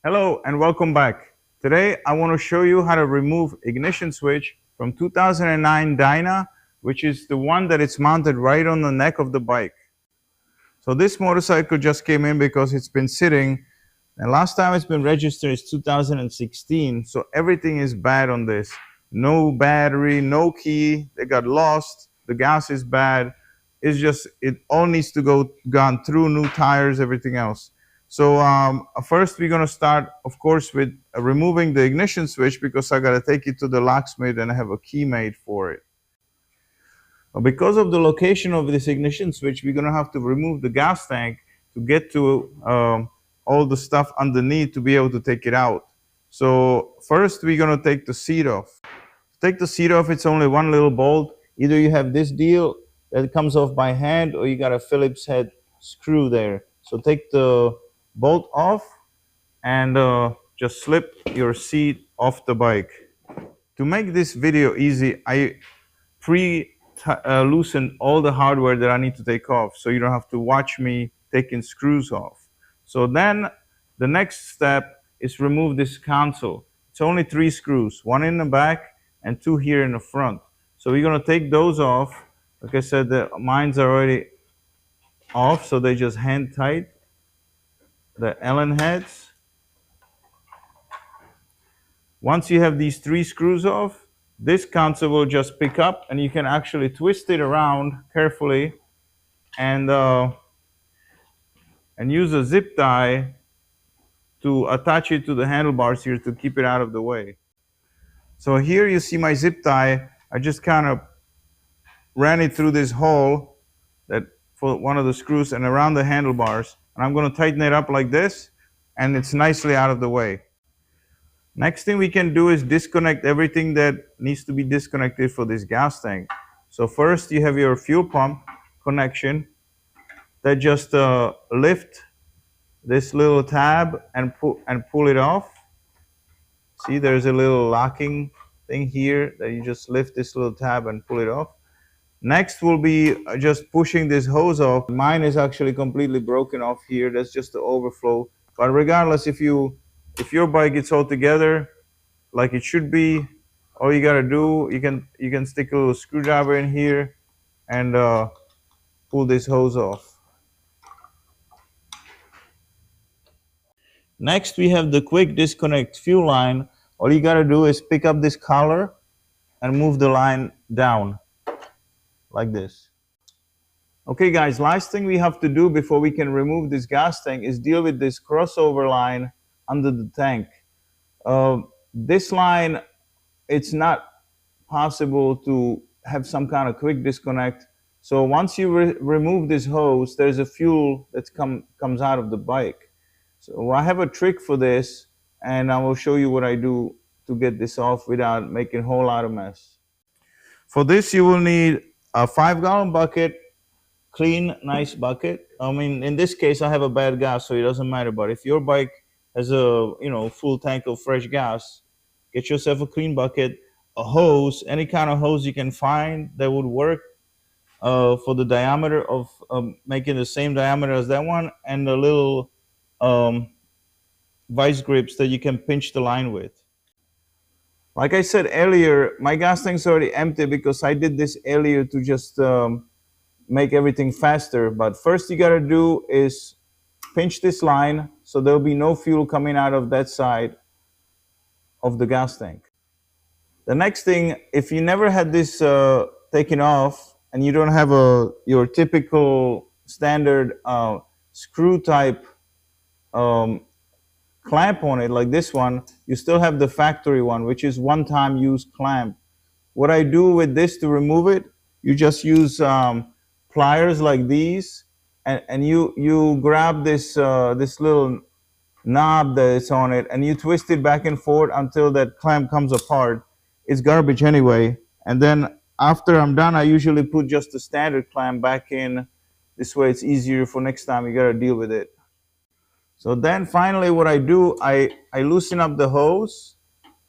Hello and welcome back. Today I want to show you how to remove ignition switch from 2009 Dyna, which is the one that it's mounted right on the neck of the bike. So this motorcycle just came in because it's been sitting, and last time it's been registered is 2016, so everything is bad on this. No battery, no key, they got lost, the gas is bad. It's just, it all needs to gone through, new tires, everything else. So first we're gonna start, of course, with removing the ignition switch because I gotta take it to the locksmith and I have a key made for it. Because of the location of this ignition switch, we're gonna have to remove the gas tank to get to all the stuff underneath to be able to take it out. So first we're gonna take the seat off. To take the seat off, it's only one little bolt. Either you have this deal that comes off by hand or you got a Phillips head screw there. So take the bolt off and just slip your seat off the bike. To make this video easy, I loosen all the hardware that I need to take off so you don't have to watch me taking screws off. So then the next step is remove this console. It's only 3 screws, 1 in the back and 2 here in the front. So we're gonna take those off. Like I said, mine's already off, so they just hand tight. The Allen heads. Once you have these 3 screws off, this console will just pick up and you can actually twist it around carefully and use a zip tie to attach it to the handlebars here to keep it out of the way. So here you see my zip tie. I just kind of ran it through this hole that for one of the screws and around the handlebars, and I'm going to tighten it up like this, and it's nicely out of the way. Next thing we can do is disconnect everything that needs to be disconnected for this gas tank. So first you have your fuel pump connection that just lift this little tab and pull it off. See, there's a little locking thing here that you just lift this little tab and pull it off. Next will be just pushing this hose off. Mine is actually completely broken off here. That's just the overflow. But regardless, if your bike is all together like it should be, all you gotta do, you can stick a little screwdriver in here and pull this hose off. Next, we have the quick disconnect fuel line. All you gotta do is pick up this collar and move the line down like this. Okay guys, last thing we have to do before we can remove this gas tank is deal with this crossover line under the tank. This line, it's not possible to have some kind of quick disconnect. So once you remove this hose, there's a fuel that comes out of the bike. So I have a trick for this, and I will show you what I do to get this off without making a whole lot of mess. For this, you will need a 5-gallon bucket, clean, nice bucket. I mean, in this case, I have a bad gas, so it doesn't matter. But if your bike has a full tank of fresh gas, get yourself a clean bucket, a hose, any kind of hose you can find that would work for the diameter of making the same diameter as that one, and the little vice grips that you can pinch the line with. Like I said earlier, my gas tank's already empty because I did this earlier to just make everything faster. But first you gotta do is pinch this line so there'll be no fuel coming out of that side of the gas tank. The next thing, if you never had this taken off and you don't have your typical standard screw type clamp on it like this one, you still have the factory one, which is one-time use clamp. What I do with this to remove it, you just use pliers like these, and you grab this this little knob that is on it, and you twist it back and forth until that clamp comes apart. It's garbage anyway. And then after I'm done, I usually put just the standard clamp back in. This way it's easier for next time you gotta deal with it. So then finally what I do, I loosen up the hose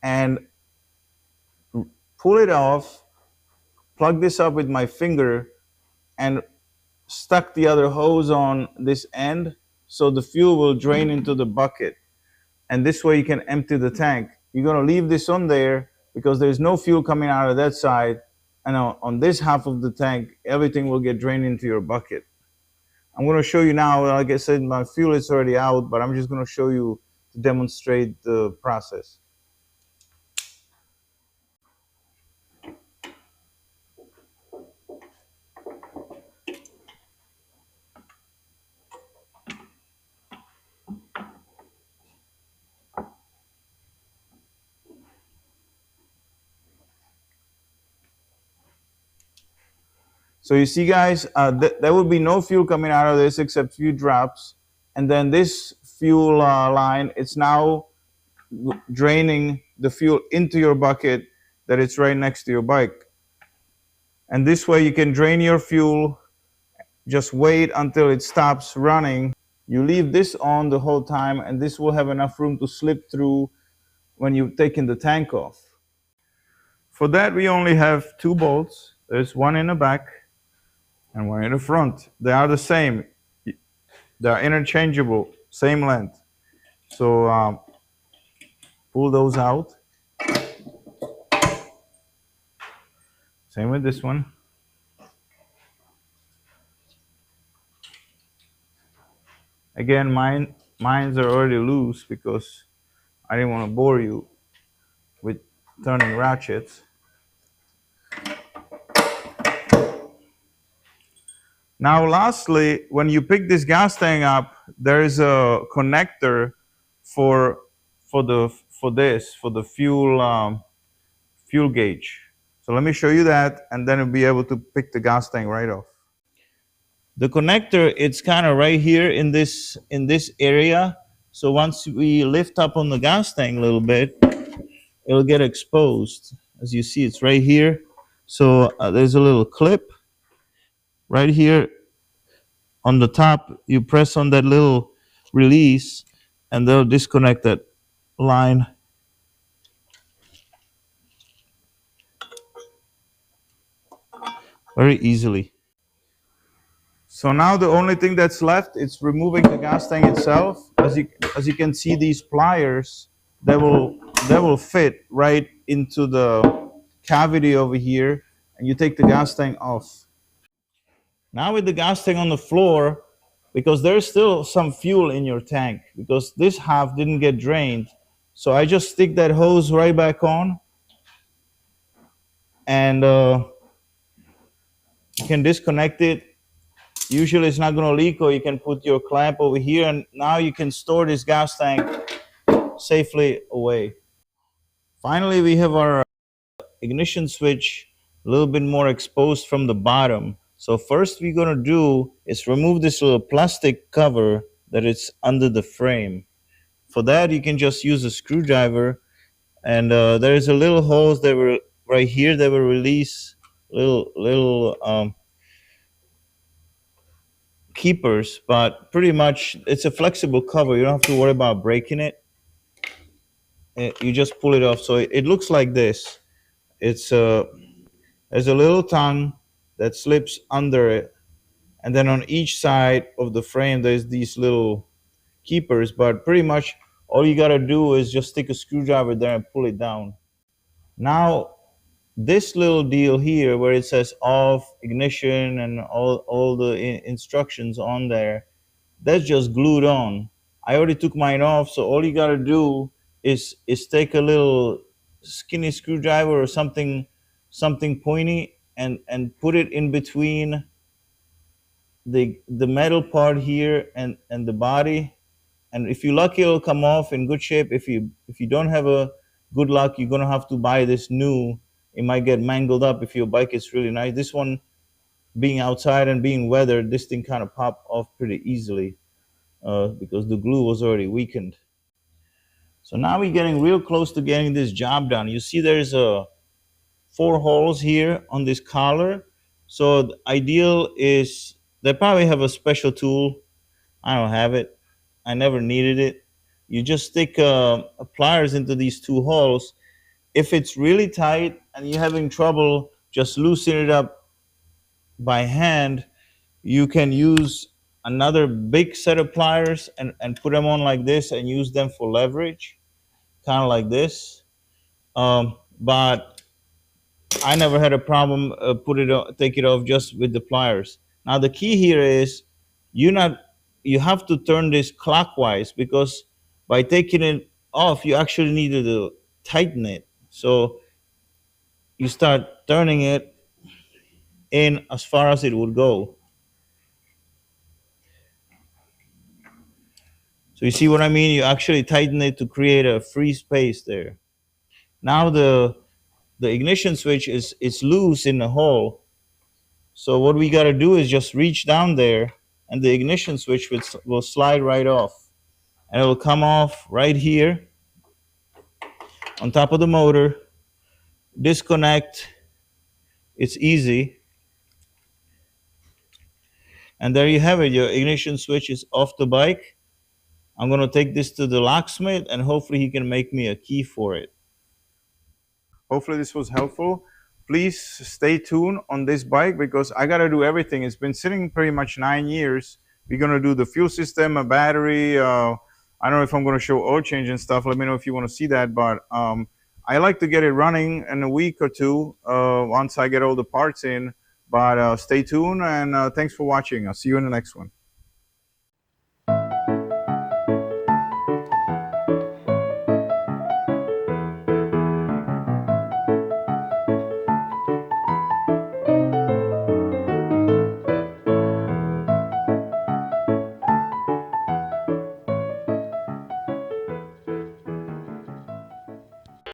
and pull it off, plug this up with my finger, and stuck the other hose on this end so the fuel will drain into the bucket. and this way you can empty the tank. You're going to leave this on there because there's no fuel coming out of that side, and on this half of the tank everything will get drained into your bucket. I'm going to show you now. Like I said, my fuel is already out, but I'm just going to show you to demonstrate the process. So you see, guys, there will be no fuel coming out of this except few drops. And then this fuel line, it's now draining the fuel into your bucket that it's right next to your bike. And this way you can drain your fuel, just wait until it stops running. You leave this on the whole time, and this will have enough room to slip through when you've taken the tank off. For that, we only have 2 bolts. There's one in the back and one in the front. They are the same. They are interchangeable, same length. So pull those out. Same with this one. Again, mines are already loose because I didn't want to bore you with turning ratchets. Now, lastly, when you pick this gas tank up, there is a connector for the fuel gauge. So let me show you that, and then you'll be able to pick the gas tank right off. The connector, it's kind of right here in this area. So once we lift up on the gas tank a little bit, it'll get exposed. As you see, it's right here. So there's a little clip right here on the top. You press on that little release, and they'll disconnect that line. Very easily. So now the only thing that's left is removing the gas tank itself. As you can see, these pliers, they will fit right into the cavity over here, and you take the gas tank off. Now with the gas tank on the floor, because there's still some fuel in your tank, because this half didn't get drained, so I just stick that hose right back on, and you can disconnect it. Usually it's not going to leak, or you can put your clamp over here, and now you can store this gas tank safely away. Finally, we have our ignition switch a little bit more exposed from the bottom. So first we're going to do is remove this little plastic cover that is under the frame. For that, you can just use a screwdriver, and there is a little hose that will right here that will release little keepers, but pretty much it's a flexible cover. You don't have to worry about breaking it. You just pull it off. So it looks like this. It's there's a little tongue that slips under it, and then on each side of the frame there's these little keepers, but pretty much all you got to do is just stick a screwdriver there and pull it down. Now this little deal here where it says off, ignition, and all the instructions on there, that's just glued on. I already took mine off, so all you got to do is take a little skinny screwdriver or something pointy and put it in between the metal part here and the body, and if you're lucky it'll come off in good shape. If you don't have a good luck, you're gonna have to buy this new. It might get mangled up if your bike is really nice. This one, being outside and being weathered, this thing kind of popped off pretty easily because the glue was already weakened. So now we're getting real close to getting this job done. You see there's 4 holes here on this collar. So the ideal is they probably have a special tool. I don't have it. I never needed it. You just stick pliers into these 2 holes. If it's really tight and you're having trouble just loosening it up by hand, you can use another big set of pliers and put them on like this and use them for leverage, kind of like this. But I never had a problem take it off just with the pliers. Now the key here is you not you have to turn this clockwise, because by taking it off you actually needed to tighten it. So you start turning it in as far as it would go. So you see what I mean? You actually tighten it to create a free space there. Now the ignition switch is loose in the hole. So what we got to do is just reach down there, and the ignition switch will slide right off. And it will come off right here on top of the motor. Disconnect. It's easy. And there you have it. Your ignition switch is off the bike. I'm going to take this to the locksmith, and hopefully he can make me a key for it. Hopefully this was helpful. Please stay tuned on this bike, because I got to do everything. It's been sitting pretty much 9 years. We're going to do the fuel system, a battery. I don't know if I'm going to show oil change and stuff. Let me know if you want to see that. But I like to get it running in a week or two once I get all the parts in. But stay tuned, and thanks for watching. I'll see you in the next one.